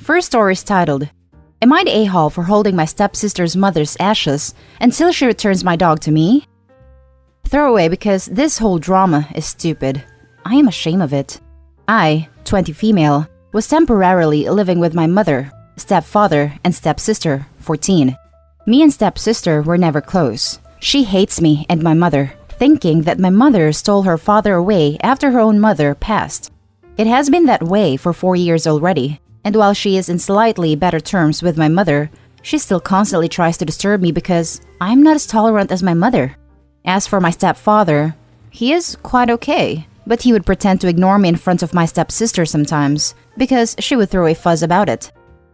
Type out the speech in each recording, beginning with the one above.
First story is titled, Am I the a-hole for holding my stepsister's mother's ashes until she returns my dog to me? Throwaway because this whole drama is stupid. I am ashamed of it. I, 20 female, was temporarily living with my mother, stepfather, and stepsister, 14. Me and stepsister were never close. She hates me and my mother, thinking that my mother stole her father away after her own mother passed. It has been that way for 4 years already, and while she is in slightly better terms with my mother, she still constantly tries to disturb me because I'm not as tolerant as my mother. As for my stepfather, he is quite okay, but he would pretend to ignore me in front of my stepsister sometimes, because she would throw a fuss about it.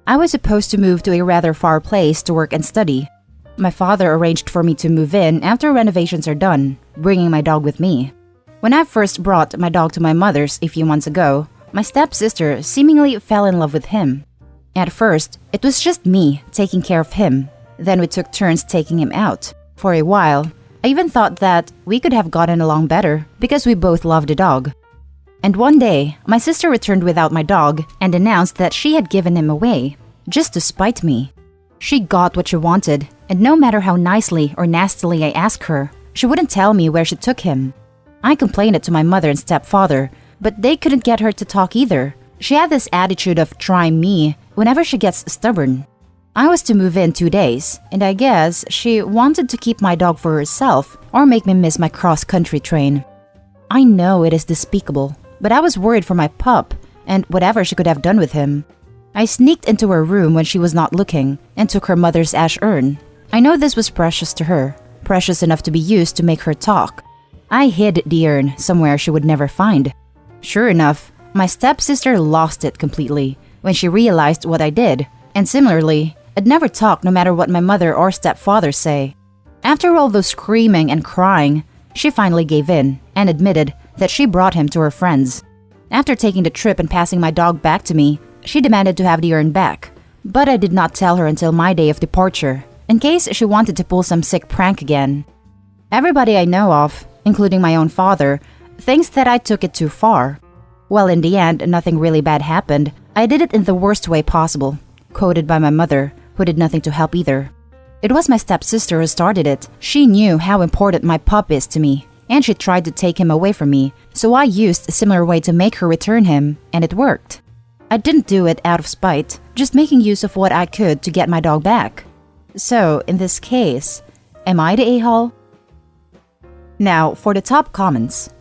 I was supposed to move to a rather far place to work and study. My father arranged for me to move in after renovations are done, bringing my dog with me. When I first brought my dog to my mother's a few months ago, my stepsister seemingly fell in love with him. At first, it was just me taking care of him. Then we took turns taking him out. For a while, I even thought that we could have gotten along better because we both loved the dog. And one day, my sister returned without my dog and announced that she had given him away, just to spite me. She got what she wanted, and no matter how nicely or nastily I asked her, she wouldn't tell me where she took him. I complained it to my mother and stepfather, but they couldn't get her to talk either. She had this attitude of trying me whenever she gets stubborn. I was to move in 2 days, and I guess she wanted to keep my dog for herself or make me miss my cross-country train. I know it is despicable, but I was worried for my pup and whatever she could have done with him. I sneaked into her room when she was not looking and took her mother's ash urn. I know this was precious to her, precious enough to be used to make her talk. I hid the urn somewhere she would never find. Sure enough, my stepsister lost it completely when she realized what I did, and similarly, I'd never talk no matter what my mother or stepfather say. After all those screaming and crying, she finally gave in and admitted that she brought him to her friends. After taking the trip and passing my dog back to me, she demanded to have the urn back, but I did not tell her until my day of departure, in case she wanted to pull some sick prank again. Everybody I know of, including my own father, thinks that I took it too far. Well, in the end, nothing really bad happened. I did it in the worst way possible, quoted by my mother, who did nothing to help either. It was my stepsister who started it. She knew how important my pup is to me, and she tried to take him away from me, so I used a similar way to make her return him, and it worked. I didn't do it out of spite, just making use of what I could to get my dog back. So, in this case, am I the a-hole? Now, for the top comments.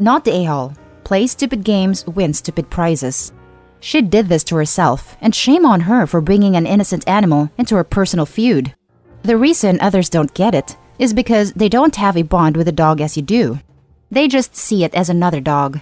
Not the a-hole. Play stupid games, win stupid prizes. She did this to herself, and shame on her for bringing an innocent animal into her personal feud. The reason others don't get it is because they don't have a bond with the dog as you do. They just see it as another dog.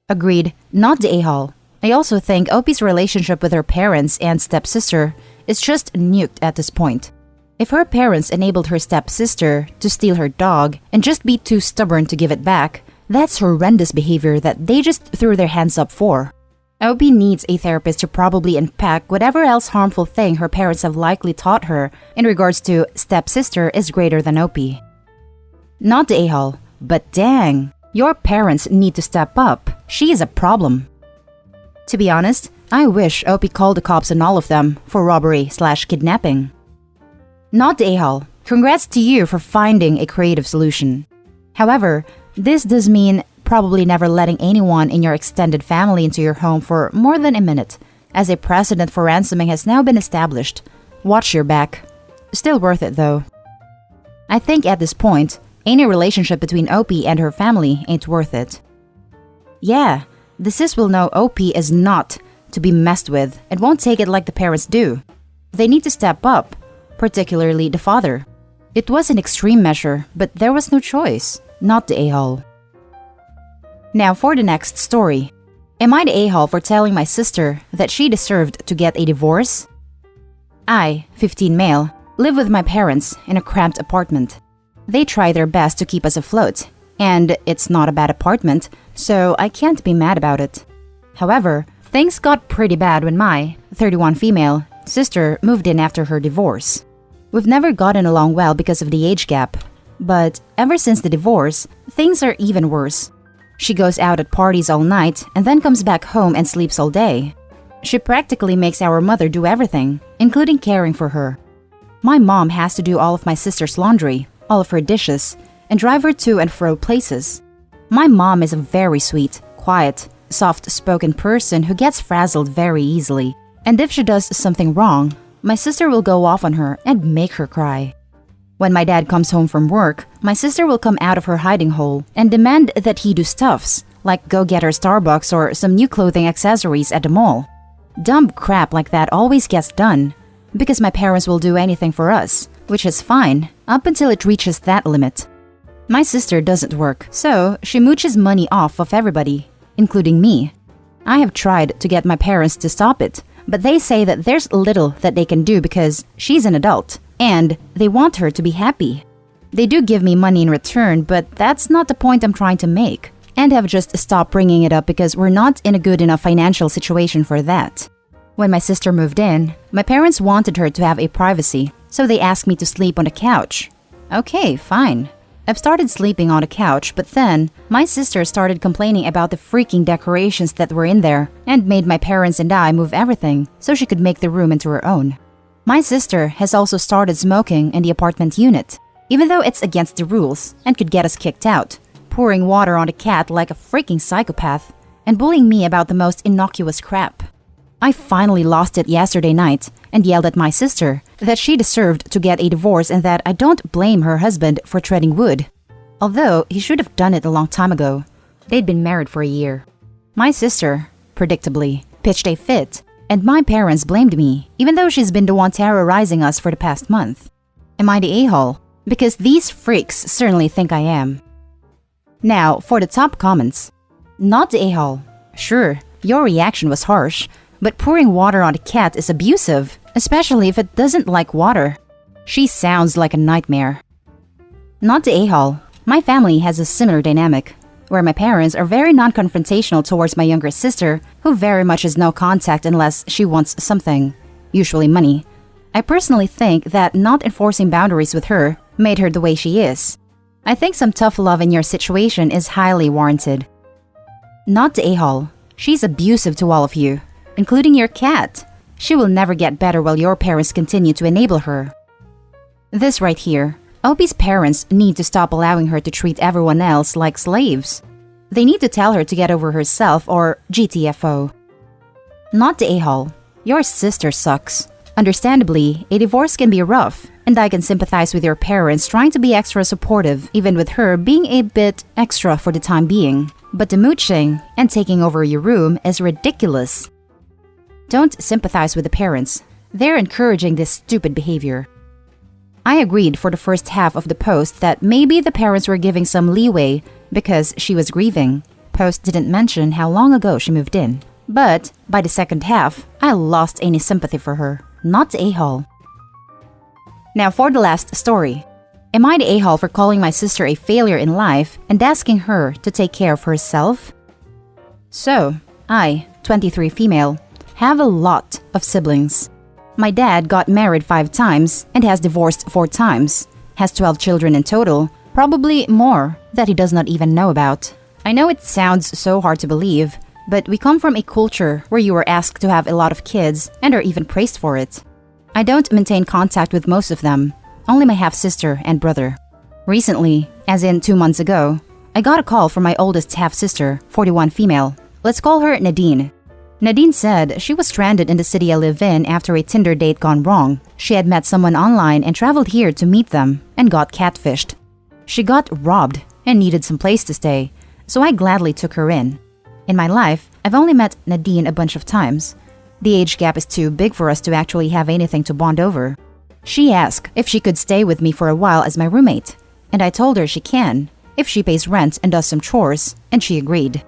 Agreed, not the a-hole. I also think Opie's relationship with her parents and stepsister is just nuked at this point. If her parents enabled her stepsister to steal her dog and just be too stubborn to give it back, that's horrendous behavior that they just threw their hands up for. Opie needs a therapist to probably unpack whatever else harmful thing her parents have likely taught her in regards to stepsister is greater than Opie. Not the a-hole, but dang, your parents need to step up. She is a problem. To be honest, I wish Opie called the cops on all of them for robbery/kidnapping. Not the a-hole. Congrats to you for finding a creative solution. However, this does mean probably never letting anyone in your extended family into your home for more than a minute, as a precedent for ransoming has now been established. Watch your back. Still worth it though. I think at this point, any relationship between Opie and her family ain't worth it. Yeah, the sis will know Opie is not to be messed with and won't take it like the parents do. They need to step up, particularly the father. It was an extreme measure, but there was no choice. Not the a-hole. Now for the next story. Am I the a-hole for telling my sister that she deserved to get a divorce? I, 15 male, live with my parents in a cramped apartment. They try their best to keep us afloat, and it's not a bad apartment, so I can't be mad about it. However, things got pretty bad when my, 31 female, sister moved in after her divorce. We've never gotten along well because of the age gap, but ever since the divorce, things are even worse. She goes out at parties all night and then comes back home and sleeps all day. She practically makes our mother do everything, including caring for her. My mom has to do all of my sister's laundry, all of her dishes, and drive her to and fro places. My mom is a very sweet, quiet, soft-spoken person who gets frazzled very easily. And if she does something wrong, my sister will go off on her and make her cry. When my dad comes home from work, my sister will come out of her hiding hole and demand that he do stuffs, like go get her Starbucks or some new clothing accessories at the mall. Dumb crap like that always gets done, because my parents will do anything for us, which is fine, up until it reaches that limit. My sister doesn't work, so she mooches money off of everybody, including me. I have tried to get my parents to stop it, but they say that there's little that they can do because she's an adult, and they want her to be happy. They do give me money in return, but that's not the point I'm trying to make, and have just stopped bringing it up because we're not in a good enough financial situation for that. When my sister moved in, my parents wanted her to have a privacy, so they asked me to sleep on the couch. Okay, fine. I've started sleeping on the couch, but then my sister started complaining about the freaking decorations that were in there and made my parents and I move everything so she could make the room into her own. My sister has also started smoking in the apartment unit, even though it's against the rules and could get us kicked out, pouring water on the cat like a freaking psychopath, and bullying me about the most innocuous crap. I finally lost it yesterday night and yelled at my sister that she deserved to get a divorce and that I don't blame her husband for treading wood. Although he should have done it a long time ago. They'd been married for a year. My sister, predictably, pitched a fit, and my parents blamed me, even though she's been the one terrorizing us for the past month. Am I the a-hole? Because these freaks certainly think I am. Now, for the top comments. Not the a-hole. Sure, your reaction was harsh, but pouring water on a cat is abusive, especially if it doesn't like water. She sounds like a nightmare. Not the a-hole. My family has a similar dynamic, where my parents are very non-confrontational towards my younger sister, who very much is no contact unless she wants something, usually money. I personally think that not enforcing boundaries with her made her the way she is. I think some tough love in your situation is highly warranted. Not the a-hole. She's abusive to all of you, including your cat. She will never get better while your parents continue to enable her. This right here. Opie's parents need to stop allowing her to treat everyone else like slaves. They need to tell her to get over herself or GTFO. Not the a-hole. Your sister sucks. Understandably, a divorce can be rough, and I can sympathize with your parents trying to be extra supportive, even with her being a bit extra for the time being. But the mooching and taking over your room is ridiculous. Don't sympathize with the parents. They're encouraging this stupid behavior. I agreed for the first half of the post that maybe the parents were giving some leeway because she was grieving. Post didn't mention how long ago she moved in. But by the second half, I lost any sympathy for her. Not the a-hole. Now for the last story. Am I the a-hole for calling my sister a failure in life and asking her to take care of herself? So, I, 23 female, have a lot of siblings. My dad got married 5 times and has divorced 4 times, has 12 children in total, probably more that he does not even know about. I know it sounds so hard to believe, but we come from a culture where you are asked to have a lot of kids and are even praised for it. I don't maintain contact with most of them, only my half-sister and brother. Recently, as in 2 months ago, I got a call from my oldest half-sister, 41 female. Let's call her Nadine. Nadine said she was stranded in the city I live in after a Tinder date gone wrong. She had met someone online and traveled here to meet them and got catfished. She got robbed and needed some place to stay, so I gladly took her in. In my life, I've only met Nadine a bunch of times. The age gap is too big for us to actually have anything to bond over. She asked if she could stay with me for a while as my roommate, and I told her she can, if she pays rent and does some chores, and she agreed.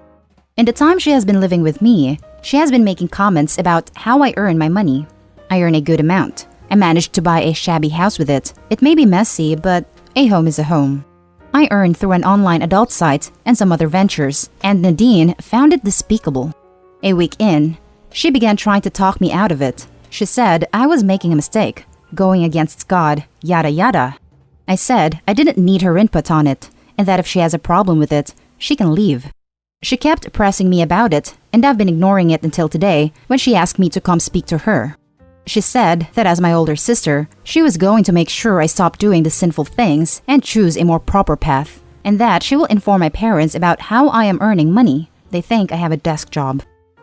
In the time she has been living with me, she has been making comments about how I earn my money. I earn a good amount. I managed to buy a shabby house with it. It may be messy, but a home is a home. I earn through an online adult site and some other ventures, and Nadine found it despicable. A week in, she began trying to talk me out of it. She said I was making a mistake, going against God, yada yada. I said I didn't need her input on it, and that if she has a problem with it, she can leave. She kept pressing me about it, and I've been ignoring it until today when she asked me to come speak to her. She said that as my older sister, she was going to make sure I stop doing the sinful things and choose a more proper path, and that she will inform my parents about how I am earning money. They think I have a desk job.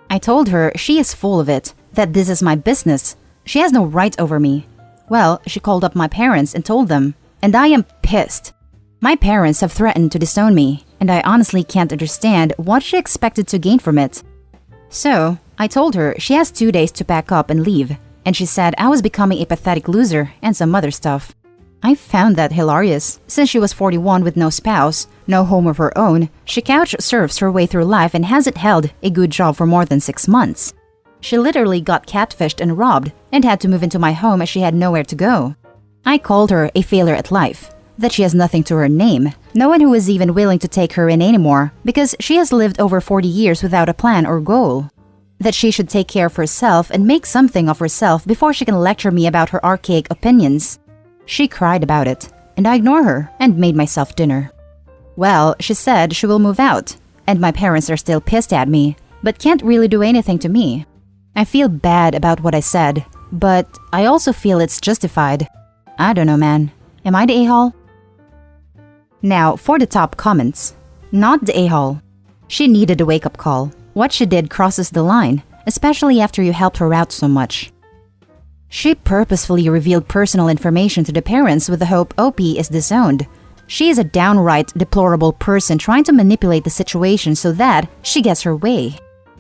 I told her she is full of it, that this is my business. She has no right over me. Well, she called up my parents and told them, and I am pissed. My parents have threatened to disown me, and I honestly can't understand what she expected to gain from it. So, I told her she has 2 days to pack up and leave, and she said I was becoming a pathetic loser and some other stuff. I found that hilarious. Since she was 41 with no spouse, no home of her own, she couch surfs her way through life and hasn't held a good job for more than 6 months. She literally got catfished and robbed and had to move into my home as she had nowhere to go. I called her a failure at life, that she has nothing to her name, no one who is even willing to take her in anymore because she has lived over 40 years without a plan or goal. That she should take care of herself and make something of herself before she can lecture me about her archaic opinions. She cried about it, and I ignored her and made myself dinner. Well, she said she will move out, and my parents are still pissed at me, but can't really do anything to me. I feel bad about what I said, but I also feel it's justified. I don't know, man. Am I the a-hole? Now, for the top comments. Not the a-hole. She needed a wake-up call. What she did crosses the line, especially after you helped her out so much. She purposefully revealed personal information to the parents with the hope OP is disowned. She is a downright deplorable person trying to manipulate the situation so that she gets her way.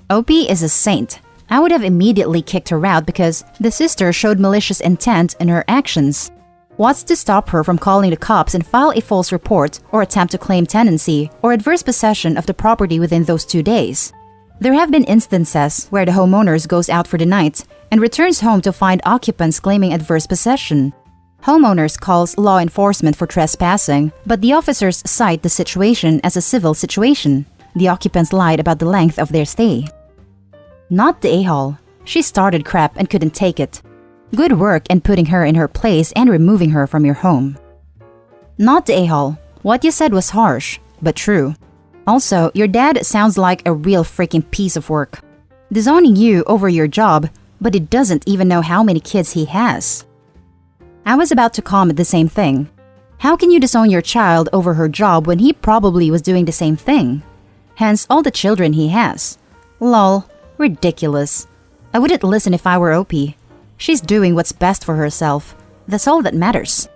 OP is a saint. I would have immediately kicked her out because the sister showed malicious intent in her actions. What's to stop her from calling the cops and file a false report or attempt to claim tenancy or adverse possession of the property within those 2 days? There have been instances where the homeowners goes out for the night and returns home to find occupants claiming adverse possession. Homeowners calls law enforcement for trespassing, but the officers cite the situation as a civil situation. The occupants lied about the length of their stay. Not the a-hole. She started crap and couldn't take it. Good work in putting her in her place and removing her from your home. Not the a-hole. What you said was harsh, but true. Also, your dad sounds like a real freaking piece of work. Disowning you over your job, but he doesn't even know how many kids he has. I was about to comment the same thing. How can you disown your child over her job when he probably was doing the same thing? Hence all the children he has. Lol, ridiculous. I wouldn't listen if I were OP. She's doing what's best for herself. That's all that matters.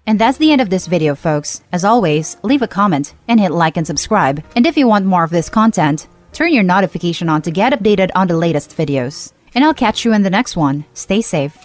And that's the end of this video, folks. As always, leave a comment and hit like and subscribe. And if you want more of this content, turn your notification on to get updated on the latest videos. And I'll catch you in the next one. Stay safe.